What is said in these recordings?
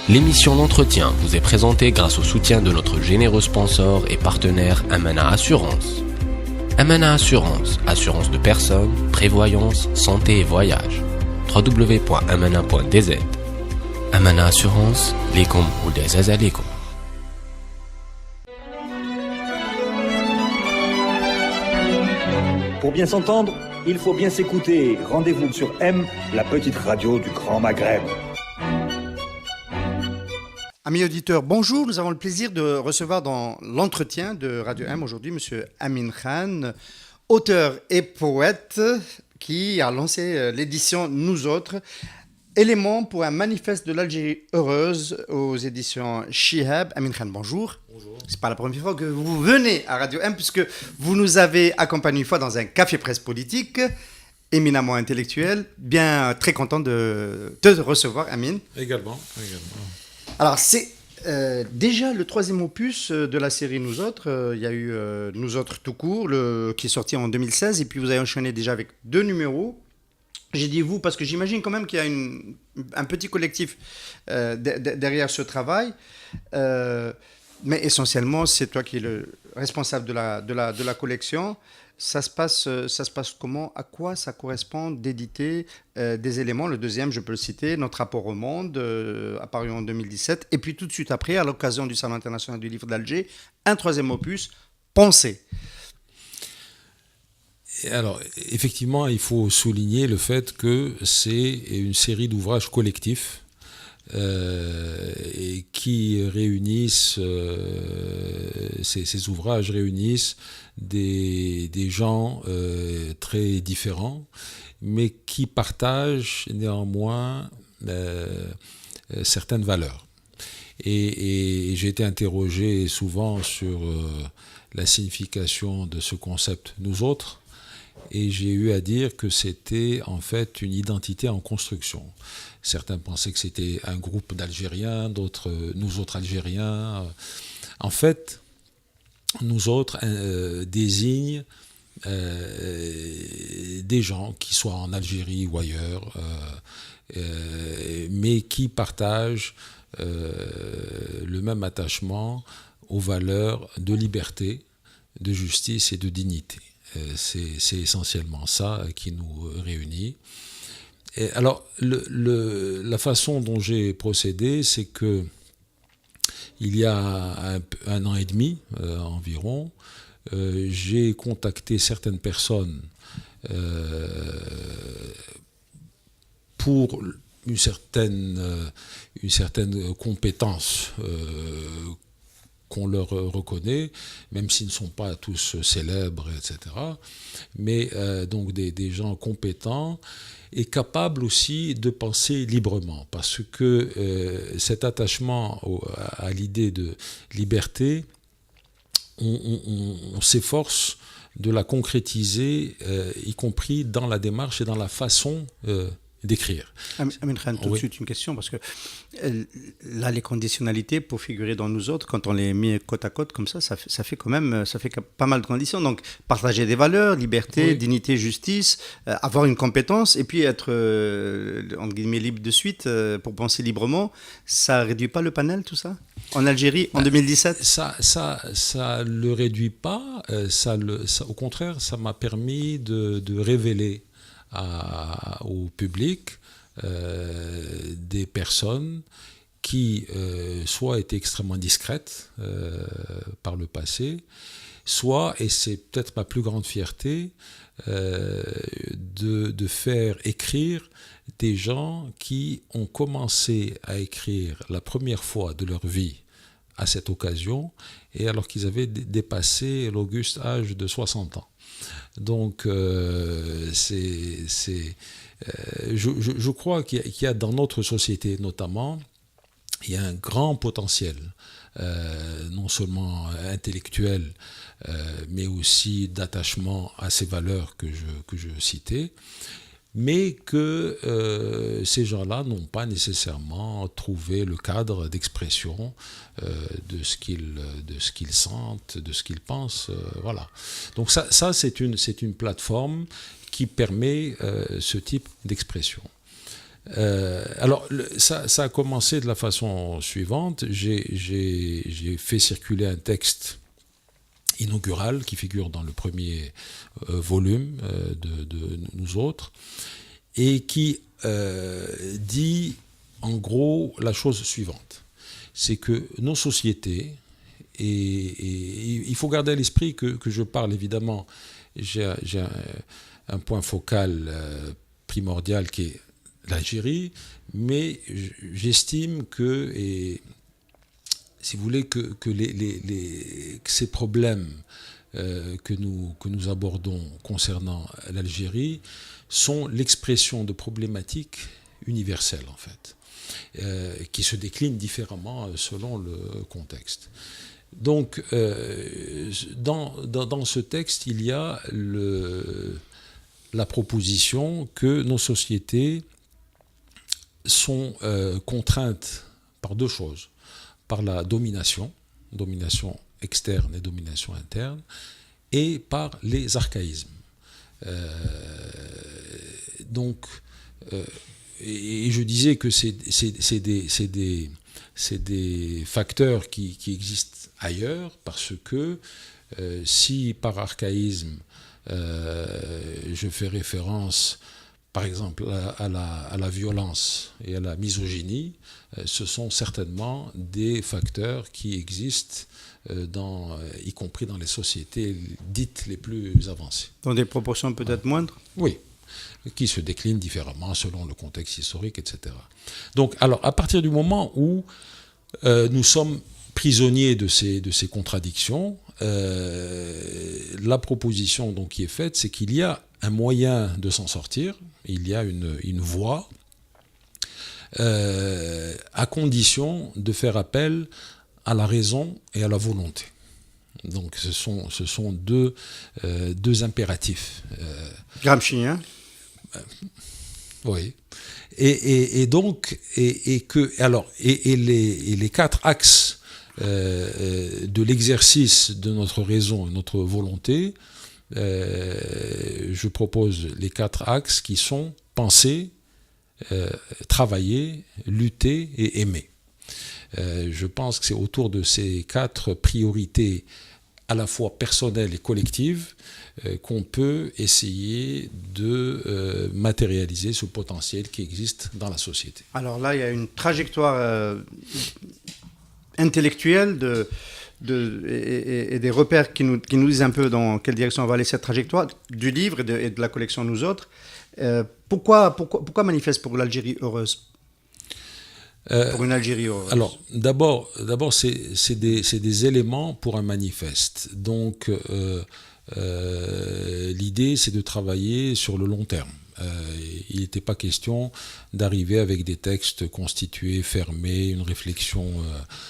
L'émission L'Entretien vous est présentée grâce au soutien de notre généreux sponsor et partenaire Amana Assurance. Amana Assurance, assurance de personnes, prévoyance, santé et voyage. www.amana.dz. Amana Assurance, lekum ou des azalekum. Pour bien s'entendre, il faut bien s'écouter. Rendez-vous sur M, la petite radio du Grand Maghreb. Amis auditeurs, bonjour. Nous avons le plaisir de recevoir dans l'entretien de Radio M aujourd'hui M. Amin Khan, auteur et poète qui a lancé l'édition Nous Autres, éléments pour un manifeste de l'Algérie heureuse aux éditions Shihab. Amin Khan, bonjour. Bonjour. C'est pas la première fois que vous venez à Radio M puisque vous nous avez accompagnés une fois dans un café presse politique éminemment intellectuel. Bien très content de te recevoir, Amin. Également. Alors, c'est déjà le troisième opus de la série Nous Autres. Il y a eu Nous Autres tout court, qui est sorti en 2016, et puis vous avez enchaîné déjà avec 2 numéros. J'ai dit vous parce que j'imagine quand même qu'il y a un petit collectif derrière ce travail. Mais essentiellement, c'est toi qui es le responsable de la collection. Ça se passe comment? À quoi ça correspond d'éditer des éléments? Le deuxième, je peux le citer, Notre rapport au monde, apparu en 2017. Et puis tout de suite après, à l'occasion du Salon international du livre d'Alger, un troisième opus, Pensée. Alors, effectivement, il faut souligner le fait que c'est une série d'ouvrages collectifs et qui réunissent, ces ouvrages réunissent des gens très différents, mais qui partagent néanmoins certaines valeurs. Et j'ai été interrogé souvent sur la signification de ce concept « nous autres », et j'ai eu à dire que c'était en fait une identité en construction. Certains pensaient que c'était un groupe d'Algériens, d'autres nous autres Algériens. En fait, nous autres désignent des gens qui soient en Algérie ou ailleurs, mais qui partagent le même attachement aux valeurs de liberté, de justice et de dignité. C'est essentiellement ça qui nous réunit. Et alors, la façon dont j'ai procédé, c'est que il y a un an et demi environ, j'ai contacté certaines personnes pour une certaine compétence qu'on leur reconnaît, même s'ils ne sont pas tous célèbres, etc. Mais donc des gens compétents et capables aussi de penser librement, parce que cet attachement à l'idée de liberté, on s'efforce de la concrétiser, y compris dans la démarche et dans la façon d'écrire. Amin Khan, tout de suite une question, parce que là, les conditionnalités pour figurer dans Nous Autres, quand on les met côte à côte comme ça fait quand même pas mal de conditions. Donc, partager des valeurs, liberté, dignité, justice, avoir une compétence, et puis être, entre guillemets, libre de suite pour penser librement, ça réduit pas le panel, tout ça? En Algérie, en 2017 Ça le réduit pas. Au contraire, ça m'a permis de révéler au public des personnes qui soit étaient extrêmement discrètes par le passé, soit, et c'est peut-être ma plus grande fierté, de faire écrire des gens qui ont commencé à écrire la première fois de leur vie à cette occasion, et alors qu'ils avaient dépassé l'auguste âge de 60 ans. Donc, je crois qu'il y a dans notre société notamment, il y a un grand potentiel, non seulement intellectuel, mais aussi d'attachement à ces valeurs que je citais, mais que ces gens-là n'ont pas nécessairement trouvé le cadre d'expression de ce qu'ils sentent, de ce qu'ils pensent. Voilà. Donc ça c'est une plateforme qui permet ce type d'expression. Alors, ça a commencé de la façon suivante. J'ai fait circuler un texte inaugural qui figure dans le premier volume de nous autres et qui dit en gros la chose suivante. C'est que nos sociétés, et il faut garder à l'esprit que je parle évidemment, j'ai un point focal primordial qui est l'Algérie, mais j'estime que, et si vous voulez, que ces problèmes que nous abordons concernant l'Algérie sont l'expression de problématiques universelles, en fait, qui se déclinent différemment selon le contexte. Donc, dans ce texte, il y a la proposition que nos sociétés sont contraintes par deux choses. Par la domination externe et domination interne, et par les archaïsmes. Et je disais que c'est des facteurs qui existent ailleurs, parce que si par archaïsme, je fais référence par exemple à la violence et à la misogynie, ce sont certainement des facteurs qui existent y compris dans les sociétés dites les plus avancées. Dans des proportions peut-être moindres ? Oui, qui se déclinent différemment selon le contexte historique, etc. Donc, alors, à partir du moment où nous sommes prisonniers de ces contradictions, la proposition donc, qui est faite, c'est qu'il y a un moyen de s'en sortir, il y a une voie, à condition de faire appel à la raison et à la volonté. Donc ce sont deux impératifs. Gramsci, hein ? Oui. Et donc, les quatre axes de l'exercice de notre raison et notre volonté, je propose les quatre axes qui sont penser, travailler, lutter et aimer. Je pense que c'est autour de ces quatre priorités à la fois personnelles et collectives qu'on peut essayer de matérialiser ce potentiel qui existe dans la société. Alors là, il y a une trajectoire intellectuelle et des repères qui nous disent un peu dans quelle direction on va aller cette trajectoire du livre et de la collection Nous Autres. Pourquoi manifeste pour l'Algérie heureuse ? Pour une Algérie heureuse. Alors, d'abord c'est des éléments pour un manifeste. Donc, l'idée, c'est de travailler sur le long terme. Il n'était pas question d'arriver avec des textes constitués, fermés, une réflexion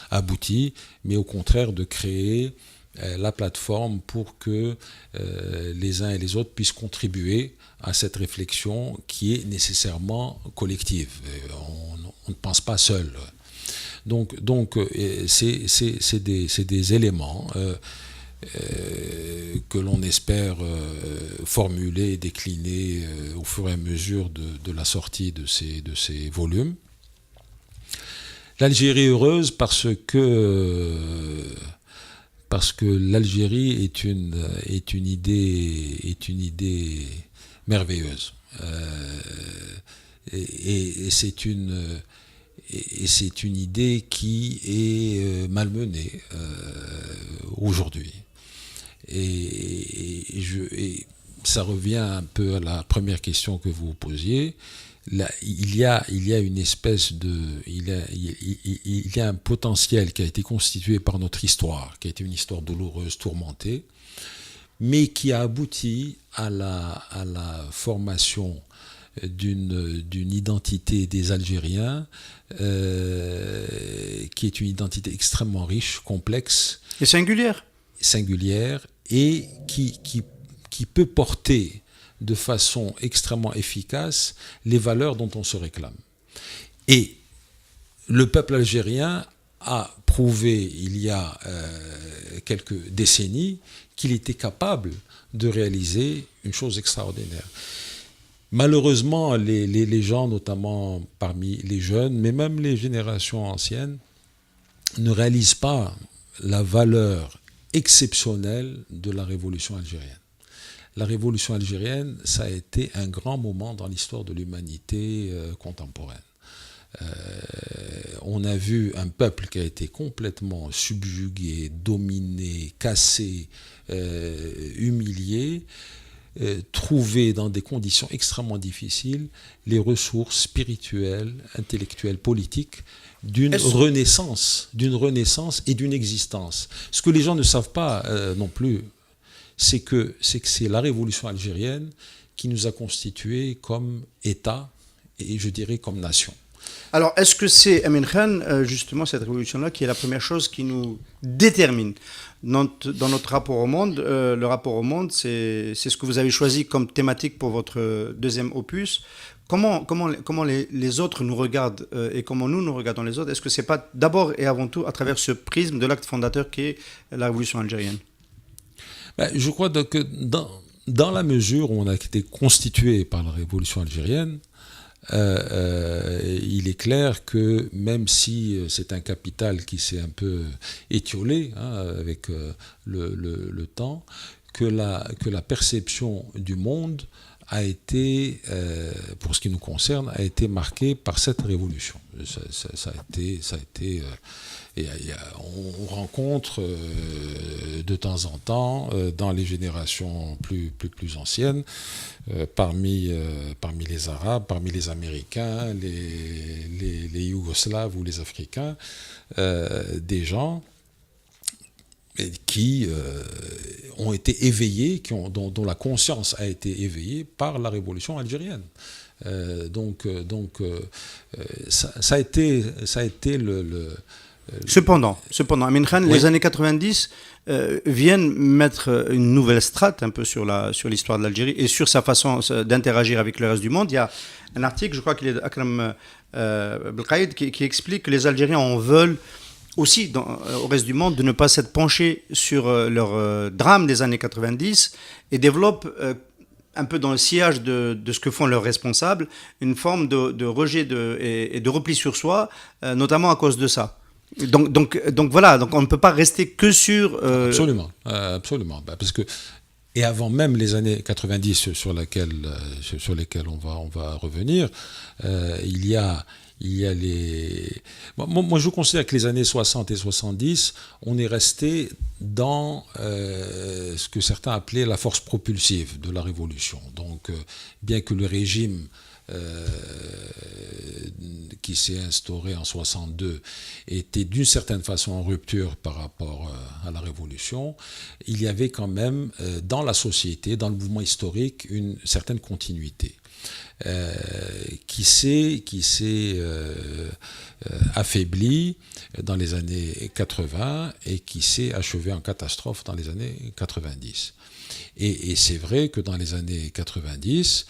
aboutie, mais au contraire de créer la plateforme pour que les uns et les autres puissent contribuer à cette réflexion qui est nécessairement collective. On ne pense pas seul. Donc c'est des éléments que l'on espère formuler et décliner au fur et à mesure de la sortie de ces volumes. L'Algérie heureuse parce que l'Algérie est une idée merveilleuse. Et c'est une idée qui est malmenée aujourd'hui. Et ça revient un peu à la première question que vous posiez. Là, il y a une espèce il y a un potentiel qui a été constitué par notre histoire, qui a été une histoire douloureuse, tourmentée, mais qui a abouti à la formation d'une identité des Algériens qui est une identité extrêmement riche, complexe et singulière et qui peut porter de façon extrêmement efficace les valeurs dont on se réclame. Et le peuple algérien a prouvé il y a quelques décennies qu'il était capable de réaliser une chose extraordinaire. Malheureusement, les gens, notamment parmi les jeunes, mais même les générations anciennes, ne réalisent pas la valeur exceptionnelle de la révolution algérienne. La révolution algérienne, ça a été un grand moment dans l'histoire de l'humanité contemporaine. On a vu un peuple qui a été complètement subjugué, dominé, cassé, humilié, trouver dans des conditions extrêmement difficiles les ressources spirituelles, intellectuelles, politiques d'une renaissance et d'une existence. Ce que les gens ne savent pas non plus, c'est que c'est la révolution algérienne qui nous a constitués comme État et je dirais comme nation. Alors, est-ce que c'est, Amin Khan, justement, cette révolution-là, qui est la première chose qui nous détermine dans notre rapport au monde? Le rapport au monde, c'est ce que vous avez choisi comme thématique pour votre deuxième opus. Comment les autres nous regardent et comment nous regardons les autres? Est-ce que c'est pas d'abord et avant tout à travers ce prisme de l'acte fondateur qui est la révolution algérienne? Je crois que dans la mesure où on a été constitué par la révolution algérienne, il est clair que même si c'est un capital qui s'est un peu étiolé avec le temps, que la perception du monde a été, pour ce qui nous concerne, a été marquée par cette révolution. Ça a été on rencontre de temps en temps dans les générations plus anciennes, parmi les Arabes, parmi les Américains, les Yougoslaves ou les Africains, des gens qui ont été éveillés, dont la conscience a été éveillée par la révolution algérienne. Ça a été Cependant, Amin Khan, oui. Les années 90 viennent mettre une nouvelle strate un peu sur l'histoire de l'Algérie et sur sa façon d'interagir avec le reste du monde. Il y a un article, je crois qu'il est d'Akram Belkaïd, qui explique que les Algériens en veulent aussi au reste du monde de ne pas s'être penchés sur leur drame des années 90 et développent un peu dans le sillage de ce que font leurs responsables une forme de rejet et de repli sur soi, notamment à cause de ça. Donc voilà, donc on ne peut pas rester que sur... Absolument. Parce que, et avant même les années 90 sur lesquelles on va revenir, il y a les... Moi, je considère que les années 60 et 70, on est resté dans ce que certains appelaient la force propulsive de la révolution. Donc, bien que le régime qui s'est instauré en 62 était d'une certaine façon en rupture par rapport à la révolution, il y avait quand même dans la société, dans le mouvement historique, une certaine continuité. Qui s'est affaibli dans les années 80 et qui s'est achevé en catastrophe dans les années 90. Et c'est vrai que dans les années 90,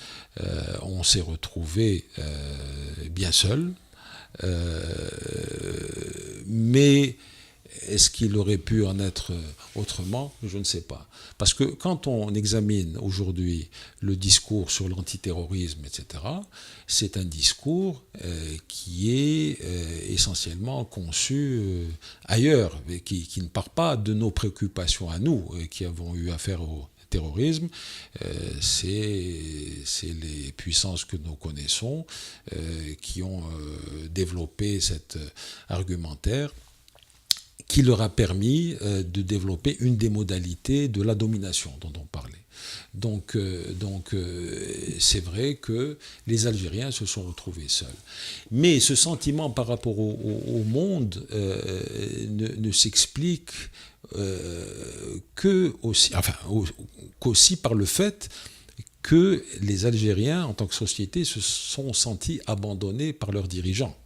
on s'est retrouvé bien seul, mais est-ce qu'il aurait pu en être autrement? Je ne sais pas. Parce que quand on examine aujourd'hui le discours sur l'antiterrorisme, etc., c'est un discours qui est essentiellement conçu ailleurs, mais qui ne part pas de nos préoccupations à nous, qui avons eu affaire au terrorisme. C'est les puissances que nous connaissons qui ont développé cet argumentaire qui leur a permis de développer une des modalités de la domination dont on parlait. Donc c'est vrai que les Algériens se sont retrouvés seuls. Mais ce sentiment par rapport au monde ne s'explique qu'aussi par le fait que les Algériens, en tant que société, se sont sentis abandonnés par leurs dirigeants.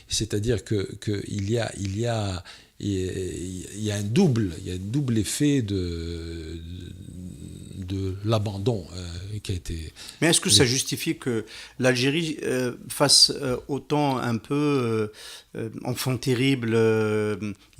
C'est-à-dire qu'il y a un double effet de de l'abandon qui a été... Mais est-ce que ça justifie que l'Algérie fasse autant un peu enfant terrible?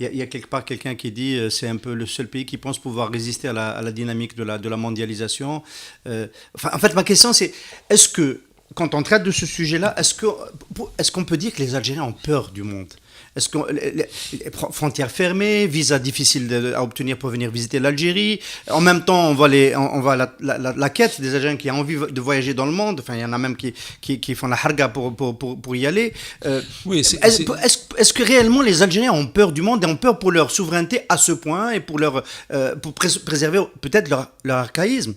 Il y a quelque part quelqu'un qui dit c'est un peu le seul pays qui pense pouvoir résister à la dynamique de la mondialisation. En fait, ma question c'est, est-ce que, quand on traite de ce sujet-là, est-ce qu'on peut dire que les Algériens ont peur du monde? Est-ce que les frontières fermées, visas difficiles à obtenir pour venir visiter l'Algérie. En même temps, on voit la quête des Algériens qui ont envie de voyager dans le monde. Enfin, il y en a même qui font la harga pour y aller. Oui, est-ce que réellement les Algériens ont peur du monde et ont peur pour leur souveraineté à ce point et pour préserver peut-être leur archaïsme?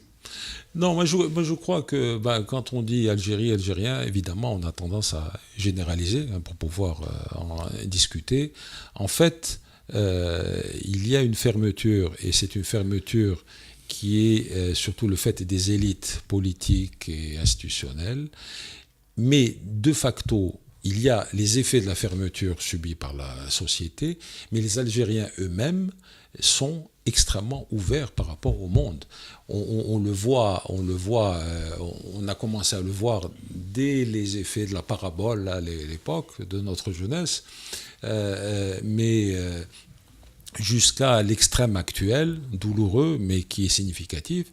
Non, moi je crois que quand on dit Algérie, Algérien, évidemment, on a tendance à généraliser pour pouvoir en discuter. En fait, il y a une fermeture, et c'est une fermeture qui est surtout le fait des élites politiques et institutionnelles. Mais de facto, il y a les effets de la fermeture subis par la société, mais les Algériens eux-mêmes sont extrêmement ouverts par rapport au monde. On le voit, on a commencé à le voir dès les effets de la parabole à l'époque de notre jeunesse, mais jusqu'à l'extrême actuel, douloureux, mais qui est significatif,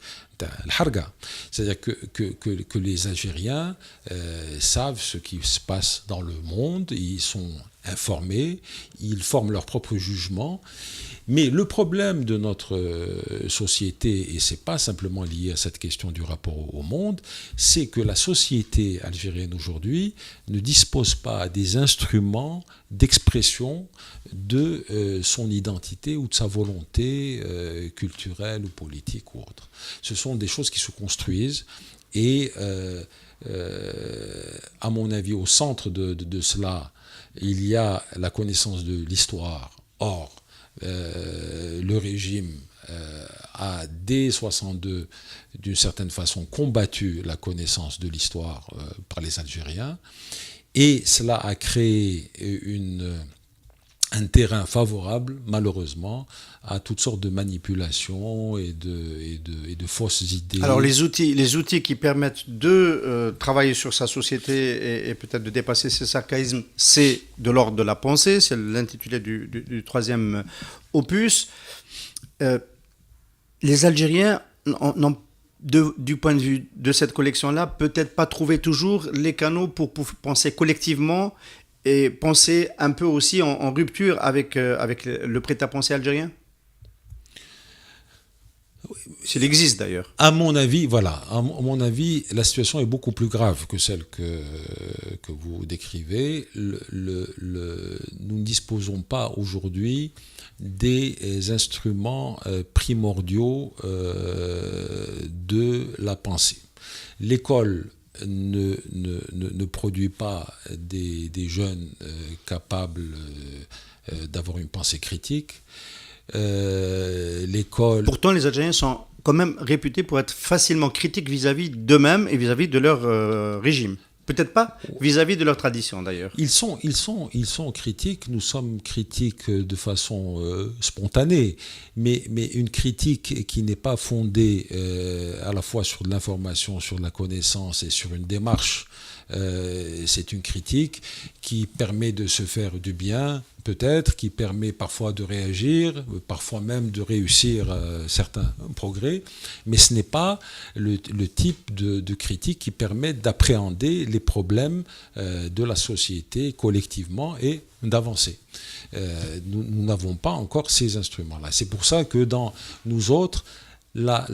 l'harga. C'est-à-dire que les Algériens savent ce qui se passe dans le monde, ils sont informés, ils forment leur propre jugement. Mais le problème de notre société, et ce n'est pas simplement lié à cette question du rapport au monde, c'est que la société algérienne aujourd'hui ne dispose pas des instruments d'expression de son identité ou de sa volonté culturelle ou politique ou autre. Ce sont des choses qui se construisent et, à mon avis, au centre de cela, il y a la connaissance de l'histoire. Or, le régime a, dès 1962, d'une certaine façon, combattu la connaissance de l'histoire par les Algériens, et cela a créé un terrain favorable, malheureusement, à toutes sortes de manipulations et de fausses idées. Alors les outils qui permettent de travailler sur sa société et peut-être de dépasser ses archaïsmes, c'est de l'ordre de la pensée, c'est l'intitulé du troisième opus. Les Algériens n'ont, du point de vue de cette collection-là, peut-être pas trouvé toujours les canaux pour penser collectivement et penser un peu aussi en rupture avec le prêt-à-penser algérien? S'il existe d'ailleurs. À mon avis, la situation est beaucoup plus grave que celle que vous décrivez. Nous ne disposons pas aujourd'hui des instruments primordiaux de la pensée. L'école ne produit pas des jeunes capables d'avoir une pensée critique. L'école... Pourtant, les Algériens sont quand même réputés pour être facilement critiques vis-à-vis d'eux-mêmes et vis-à-vis de leur régime. Peut-être pas vis-à-vis de leur tradition, d'ailleurs. Ils sont critiques, nous sommes critiques de façon spontanée, mais une critique qui n'est pas fondée à la fois sur de l'information, sur de la connaissance et sur une démarche. C'est une critique qui permet de se faire du bien, peut-être, qui permet parfois de réagir, parfois même de réussir certains progrès, mais ce n'est pas le type de critique qui permet d'appréhender les problèmes de la société collectivement et d'avancer. Nous n'avons pas encore ces instruments-là. C'est pour ça que dans nous autres, la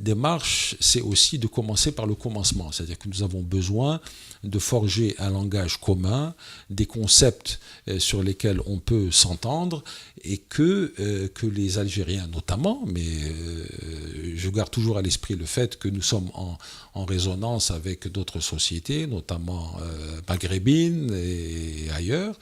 démarche, c'est aussi de commencer par le commencement. C'est-à-dire que nous avons besoin de forger un langage commun, des concepts sur lesquels on peut s'entendre et que les Algériens notamment, mais je garde toujours à l'esprit le fait que nous sommes en résonance avec d'autres sociétés, notamment maghrébines et ailleurs,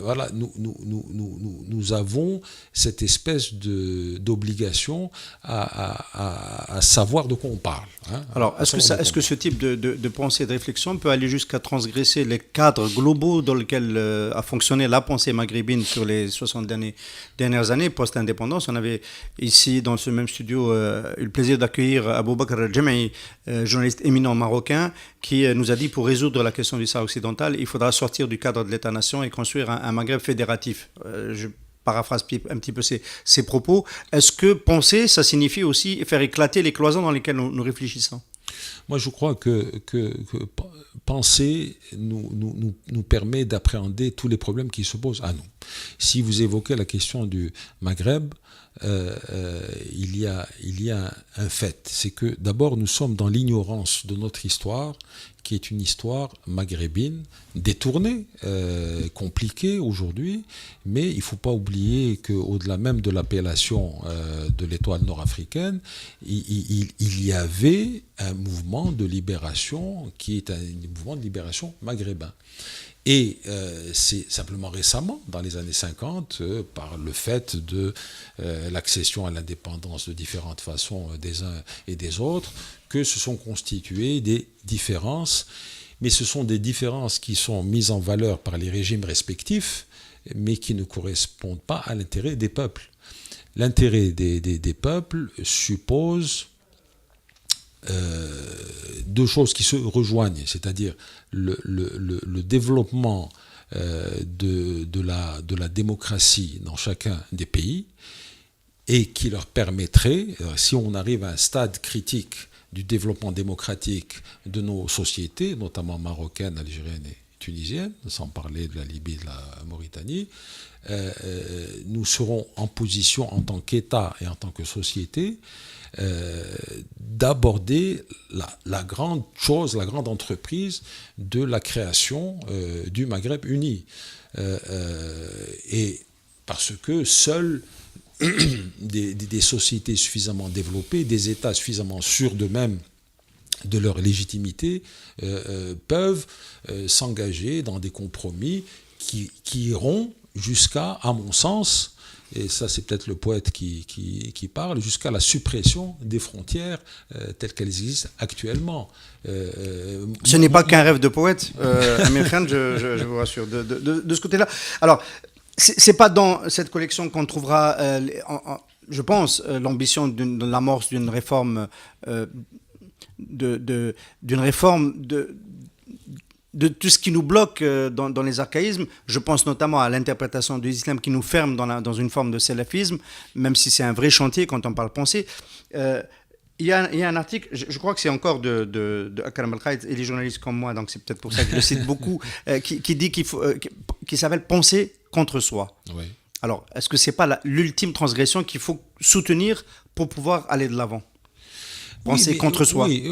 Voilà, nous avons cette espèce d'obligation à savoir de quoi on parle. Hein, alors, est-ce que ce type de pensée, de réflexion peut aller jusqu'à transgresser les cadres globaux dans lesquels a fonctionné la pensée maghrébine sur les 60 dernières années, post-indépendance? On avait ici, dans ce même studio, eu le plaisir d'accueillir Abou Bakr al-Jam'i, journaliste éminent marocain, qui nous a dit, pour résoudre la question du Sahara occidental, il faudra sortir du cadre de l'État-nation et construire un Maghreb fédératif. Je paraphrase un petit peu ses propos. Est-ce que penser, ça signifie aussi faire éclater les cloisons dans lesquelles nous réfléchissons? Moi, je crois que penser nous permet d'appréhender tous les problèmes qui se posent à nous. Si vous évoquez la question du Maghreb, il y a un fait, c'est que d'abord nous sommes dans l'ignorance de notre histoire, qui est une histoire maghrébine, détournée, compliquée aujourd'hui, mais il ne faut pas oublier qu'au-delà même de l'appellation de l'étoile nord-africaine, il y avait un mouvement de libération qui est un mouvement de libération maghrébin. Et c'est simplement récemment, dans les années 50, par le fait de l'accession à l'indépendance de différentes façons des uns et des autres, que se sont constituées des différences. Mais ce sont des différences qui sont mises en valeur par les régimes respectifs, mais qui ne correspondent pas à l'intérêt des peuples. L'intérêt des peuples suppose deux choses qui se rejoignent, c'est-à-dire le développement de la démocratie dans chacun des pays, et qui leur permettrait, si on arrive à un stade critique du développement démocratique de nos sociétés, notamment marocaines, algériennes et tunisiennes, sans parler de la Libye et de la Mauritanie, nous serons en position en tant qu'État et en tant que société d'aborder la grande chose, la grande entreprise de la création du Maghreb uni. Et parce que seuls des sociétés suffisamment développées, des États suffisamment sûrs d'eux-mêmes, de leur légitimité, peuvent s'engager dans des compromis qui iront jusqu'à, à mon sens, et ça c'est peut-être le poète qui parle, jusqu'à la suppression des frontières telles qu'elles existent actuellement. Ce n'est pas qu'un rêve de poète, Amir Khan, je vous rassure, de ce côté-là. Alors, c'est pas dans cette collection qu'on trouvera, je pense, l'ambition de l'amorce d'une réforme, d'une réforme de tout ce qui nous bloque dans les archaïsmes. Je pense notamment à l'interprétation de l'islam qui nous ferme dans une forme de salafisme, même si c'est un vrai chantier quand on parle pensée. Il y a un article, je crois que c'est encore de Akram Al-Khaït et les journalistes comme moi, donc c'est peut-être pour ça que je le cite beaucoup, qui dit qu'il s'appelle Penser contre soi. Oui. Alors, est-ce que c'est pas l'ultime transgression qu'il faut soutenir pour pouvoir aller de l'avant? Penser contre soi. Oui,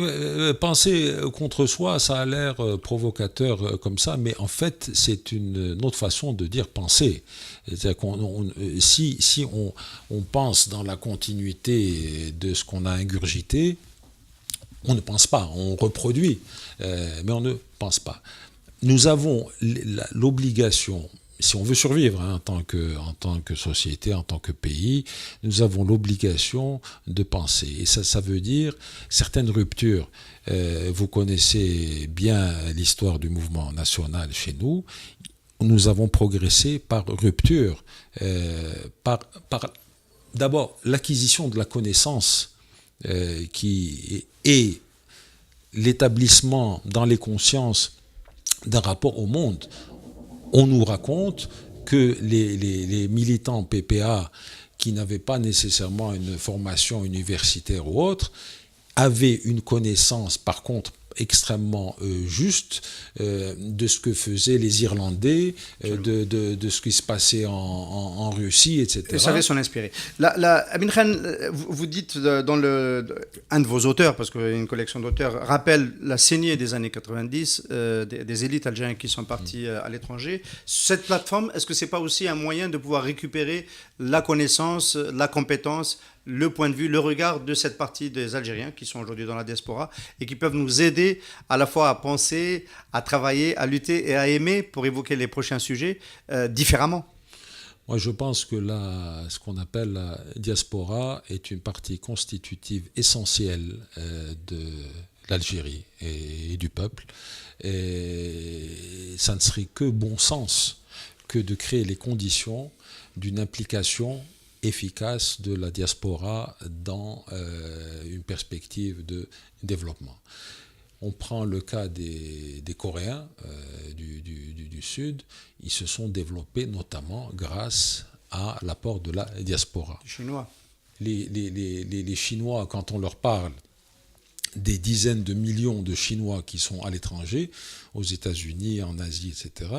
penser contre soi, ça a l'air provocateur comme ça, mais en fait, c'est une autre façon de dire penser. C'est-à-dire si on pense dans la continuité de ce qu'on a ingurgité, on ne pense pas, on reproduit, mais on ne pense pas. Nous avons l'obligation, si on veut survivre en tant que société, en tant que pays, nous avons l'obligation de penser. Et ça veut dire certaines ruptures. Vous connaissez bien l'histoire du mouvement national chez nous. Nous avons progressé par rupture, par d'abord l'acquisition de la connaissance qui est l'établissement dans les consciences d'un rapport au monde. On nous raconte que les militants PPA, qui n'avaient pas nécessairement une formation universitaire ou autre, avaient une connaissance, par contre, extrêmement juste de ce que faisaient les Irlandais, de ce qui se passait en Russie, etc. Ils savaient s'en inspirer. Amin Khan, vous dites un de vos auteurs, parce qu'il y a une collection d'auteurs, rappelle la saignée des années 90 des élites algériennes qui sont parties à l'étranger. Cette plateforme, est-ce que ce n'est pas aussi un moyen de pouvoir récupérer la connaissance, la compétence, le point de vue, le regard de cette partie des Algériens qui sont aujourd'hui dans la diaspora et qui peuvent nous aider à la fois à penser, à travailler, à lutter et à aimer, pour évoquer les prochains sujets, différemment. Moi, je pense que ce qu'on appelle la diaspora est une partie constitutive essentielle de l'Algérie et du peuple. Et ça ne serait que bon sens que de créer les conditions d'une implication efficace de la diaspora dans une perspective de développement. On prend le cas des Coréens du Sud, ils se sont développés notamment grâce à l'apport de la diaspora. Chinois. Les Chinois, quand on leur parle des dizaines de millions de Chinois qui sont à l'étranger, aux États-Unis, en Asie, etc.,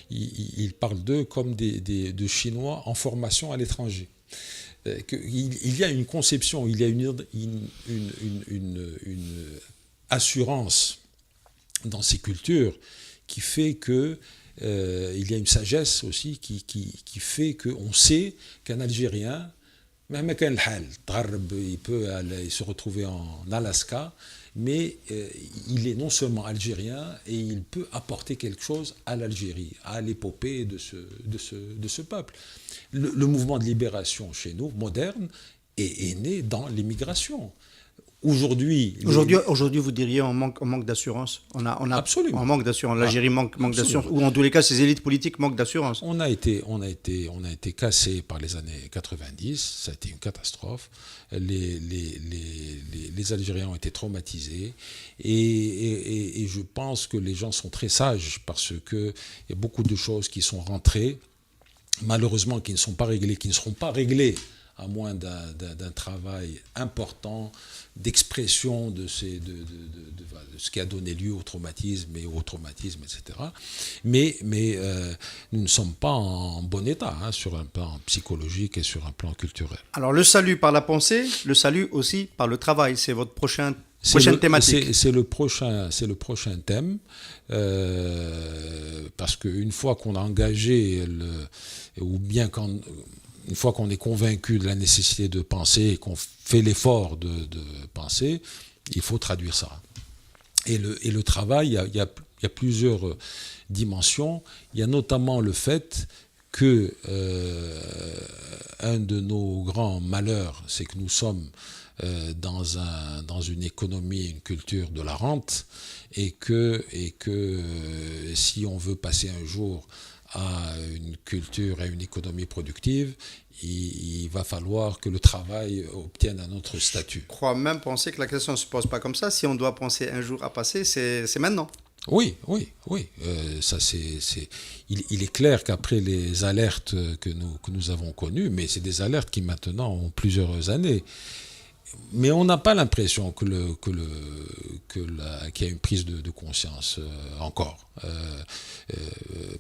ils parlent d'eux comme de Chinois en formation à l'étranger. Il y a une conception, il y a une assurance dans ces cultures qui fait que il y a une sagesse aussi qui fait qu'on sait qu'un Algérien, même il peut aller se retrouver en Alaska, mais il est non seulement algérien et il peut apporter quelque chose à l'Algérie, à l'épopée de ce peuple. Le mouvement de libération chez nous, moderne, est né dans l'immigration. Aujourd'hui, vous diriez on manque d'assurance. On a absolument. On manque d'assurance. L'Algérie manque d'assurance. Ou en tous les cas, ces élites politiques manquent d'assurance. On a été cassé par les années 90. Ça a été une catastrophe. Les Algériens ont été traumatisés. Et je pense que les gens sont très sages parce qu'il y a beaucoup de choses qui sont rentrées, malheureusement, qui ne sont pas réglées, qui ne seront pas réglées à moins d'un travail important d'expression de ce qui a donné lieu au traumatisme, etc. Mais nous ne sommes pas en bon état sur un plan psychologique et sur un plan culturel. Alors le salut par la pensée, le salut aussi par le travail, c'est votre prochaine thématique. C'est le prochain thème, parce qu'une fois qu'on a engagé une fois qu'on est convaincu de la nécessité de penser et qu'on fait l'effort de penser, il faut traduire ça. Et le travail, il y a plusieurs dimensions. Il y a notamment le fait que un de nos grands malheurs, c'est que nous sommes dans une économie, une culture de la rente, et que si on veut passer un jour à une culture et une économie productive, il va falloir que le travail obtienne un autre statut. Je crois même penser que la question ne se pose pas comme ça. Si on doit penser un jour à passer, c'est maintenant. Oui. Il est clair qu'après les alertes que nous avons connues, mais c'est des alertes qui maintenant ont plusieurs années, mais on n'a pas l'impression qu'il y a une prise de conscience encore.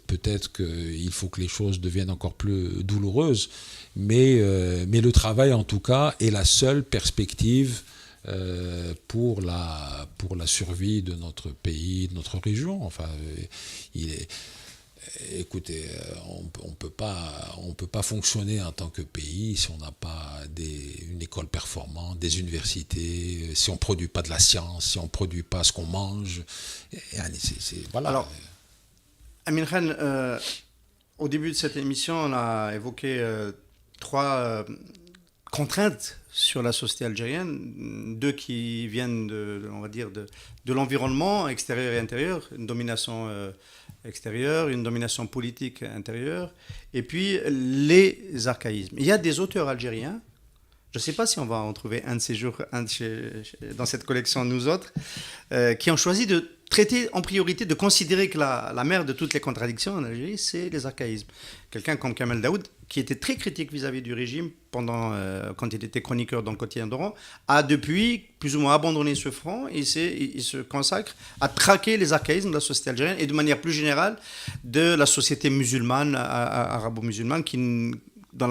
Peut-être qu'il faut que les choses deviennent encore plus douloureuses, mais le travail, en tout cas, est la seule perspective pour la survie de notre pays, de notre région. Enfin, écoutez, on peut pas fonctionner en tant que pays si on n'a pas une école performante, des universités, si on produit pas de la science, si on produit pas ce qu'on mange. Voilà. Alors, Amin Khan, au début de cette émission, on a évoqué 3 contraintes sur la société algérienne, 2 qui viennent de l'environnement extérieur et intérieur, une domination extérieure, une domination politique intérieure, et puis les archaïsmes. Il y a des auteurs algériens, je ne sais pas si on va en trouver un de ces jours dans cette collection Nous Autres, qui ont choisi de traiter en priorité, de considérer que la mère de toutes les contradictions en Algérie, c'est les archaïsmes. Quelqu'un comme Kamel Daoud, qui était très critique vis-à-vis du régime quand il était chroniqueur dans le quotidien d'Oran, a depuis plus ou moins abandonné ce front et il se consacre à traquer les archaïsmes de la société algérienne et de manière plus générale de la société musulmane, arabo-musulmane, qui, dans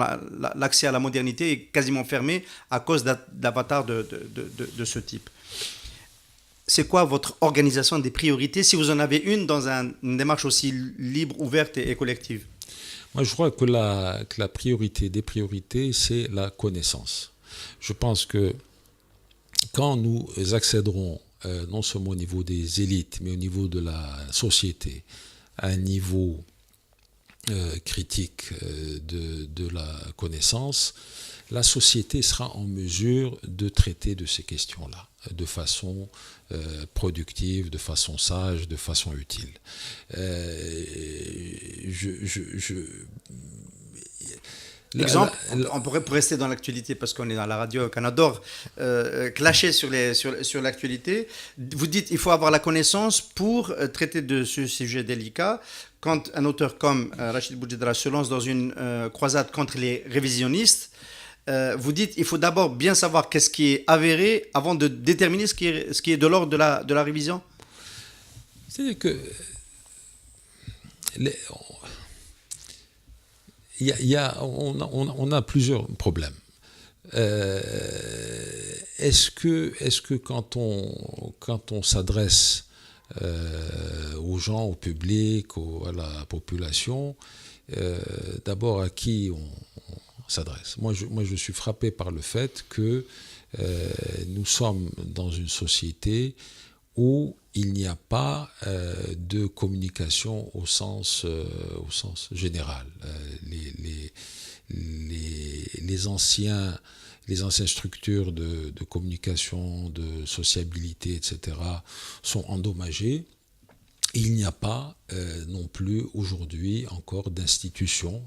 l'accès à la modernité, est quasiment fermé à cause d'avatars de ce type. C'est quoi votre organisation des priorités, si vous en avez une, dans une démarche aussi libre, ouverte et collective ? Moi, je crois que la priorité des priorités, c'est la connaissance. Je pense que quand nous accéderons, non seulement au niveau des élites, mais au niveau de la société, à un niveau critique de la connaissance, la société sera en mesure de traiter de ces questions-là de façon productive, de façon sage, de façon utile. Exemple, on pourrait rester dans l'actualité parce qu'on est dans la radio, qu'on adore clasher sur l'actualité. Vous dites qu'il faut avoir la connaissance pour traiter de ce sujet délicat. Quand un auteur comme Rachid Boujedra se lance dans une croisade contre les révisionnistes, vous dites qu'il faut d'abord bien savoir qu'est-ce qui est avéré avant de déterminer ce qui est de l'ordre de la révision. C'est-à-dire que on a plusieurs problèmes. Est-ce que quand on s'adresse aux gens, au public, à la population, d'abord à qui on s'adresse? Moi, je suis frappé par le fait que nous sommes dans une société où il n'y a pas de communication au sens général. Les anciennes structures de communication, de sociabilité, etc., sont endommagées. Il n'y a pas non plus aujourd'hui encore d'institutions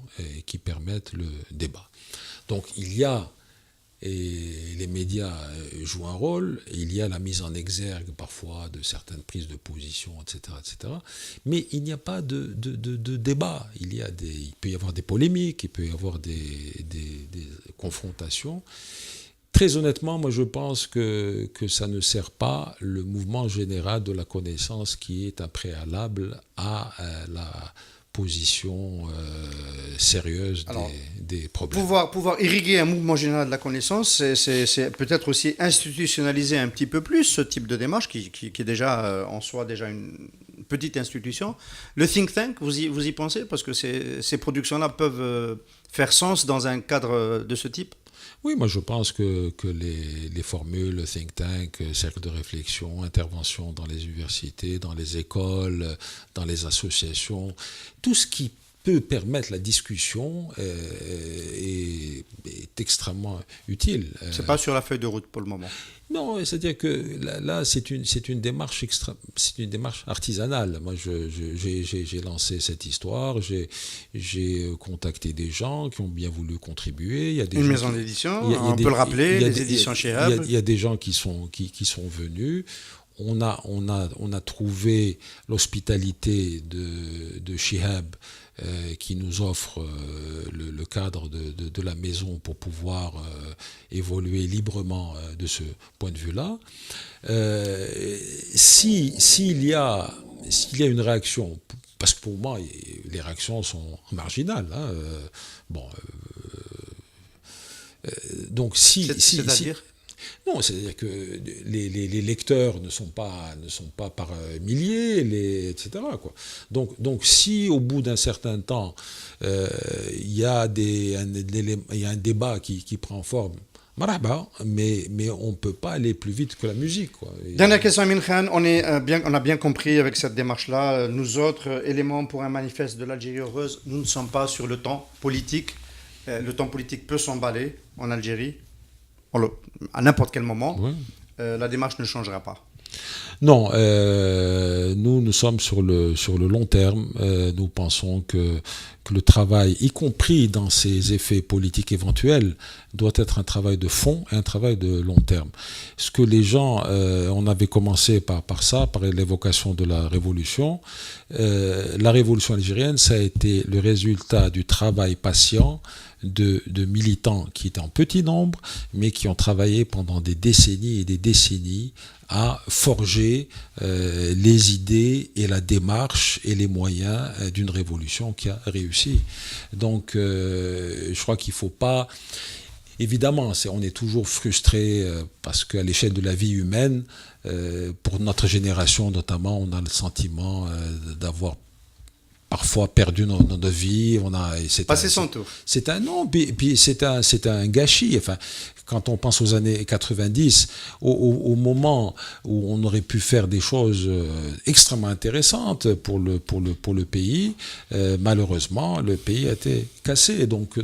qui permettent le débat. Donc il y a, et les médias jouent un rôle, il y a la mise en exergue parfois de certaines prises de position, etc., etc. Mais il n'y a pas de débat. Il peut y avoir des polémiques, il peut y avoir des confrontations. Très honnêtement, moi je pense que ça ne sert pas le mouvement général de la connaissance qui est un préalable à la position sérieuse des problèmes. Pouvoir irriguer un mouvement général de la connaissance, c'est peut-être aussi institutionnaliser un petit peu plus ce type de démarche qui est déjà en soi déjà une petite institution. Le think tank, vous y pensez? Parce que ces productions-là peuvent faire sens dans un cadre de ce type. Oui, moi je pense que les formules think tank, cercle de réflexion, intervention dans les universités, dans les écoles, dans les associations, tout ce qui peut permettre la discussion est extrêmement utile. C'est pas sur la feuille de route pour le moment. Non, c'est-à-dire que là c'est une démarche artisanale. Moi, j'ai lancé cette histoire, j'ai contacté des gens qui ont bien voulu contribuer. Il y a des une maison d'édition, on peut le rappeler, les éditions Chihab. Il y a des gens qui sont venus. On a trouvé l'hospitalité de Chihab qui nous offre le cadre de la maison pour pouvoir évoluer librement de ce point de vue-là. S'il y a une réaction, parce que pour moi, les réactions sont marginales. Hein, donc c'est-à-dire non, c'est-à-dire que les lecteurs ne sont pas par milliers, etc., quoi. Donc si au bout d'un certain temps, il y a un débat qui prend forme, mais on ne peut pas aller plus vite que la musique, quoi. Dernière question, Amin Khan. On a bien compris avec cette démarche-là, nous autres éléments pour un manifeste de l'Algérie heureuse, nous ne sommes pas sur le temps politique. Le temps politique peut s'emballer en Algérie. À n'importe quel moment, oui. La démarche ne changera pas. Non, nous sommes sur le long terme. Nous pensons que le travail, y compris dans ses effets politiques éventuels, doit être un travail de fond et un travail de long terme. Ce que les gens, on avait commencé par ça, par l'évocation de la révolution. La révolution algérienne, ça a été le résultat du travail patient de militants qui étaient en petit nombre, mais qui ont travaillé pendant des décennies et des décennies à forger les idées et la démarche et les moyens d'une révolution qui a réussi. Donc, je crois qu'il ne faut pas... Évidemment, on est toujours frustré parce qu'à l'échelle de la vie humaine, pour notre génération notamment, on a le sentiment d'avoir parfois perdu notre vie. Passé son tour. C'est un gâchis. Enfin, quand on pense aux années 90, au moment où on aurait pu faire des choses extrêmement intéressantes pour le pays, malheureusement, le pays a été cassé. Donc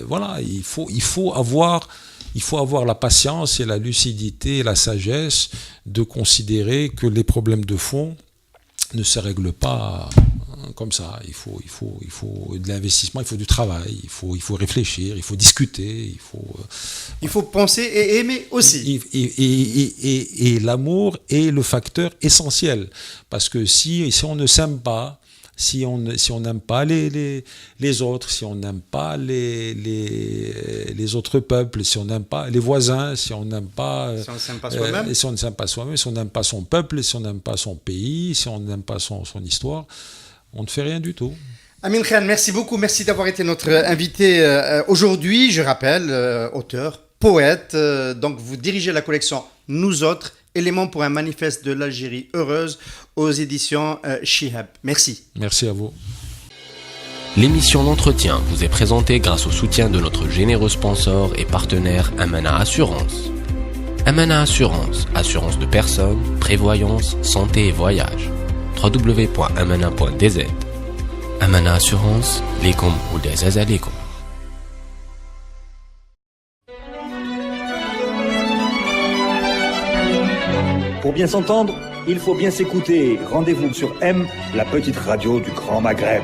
voilà, il faut avoir la patience et la lucidité et la sagesse de considérer que les problèmes de fond ne se règlent pas comme ça. Il faut de l'investissement, il faut du travail, il faut réfléchir, il faut discuter, il faut penser et aimer aussi. Et l'amour est le facteur essentiel. Parce que si on ne s'aime pas, si on n'aime pas les autres, si on n'aime pas les autres peuples, si on n'aime pas les voisins, si on n'aime pas... si on ne s'aime pas soi-même. Si on ne s'aime pas soi-même, si on n'aime pas son peuple, si on n'aime pas son pays, si on n'aime pas son histoire, on ne fait rien du tout. Amin Khan, merci beaucoup. Merci d'avoir été notre invité aujourd'hui. Je rappelle, auteur, poète. Donc, vous dirigez la collection Nous Autres, éléments pour un manifeste de l'Algérie heureuse aux éditions Shihab. Merci. Merci à vous. L'émission d'entretien vous est présentée grâce au soutien de notre généreux sponsor et partenaire Amana Assurance. Amana Assurance, assurance de personnes, prévoyance, santé et voyage. www.amana.dz. Amana Assurance, lekum ou des azalekum. Pour bien s'entendre, il faut bien s'écouter. Rendez-vous sur M, la petite radio du Grand Maghreb.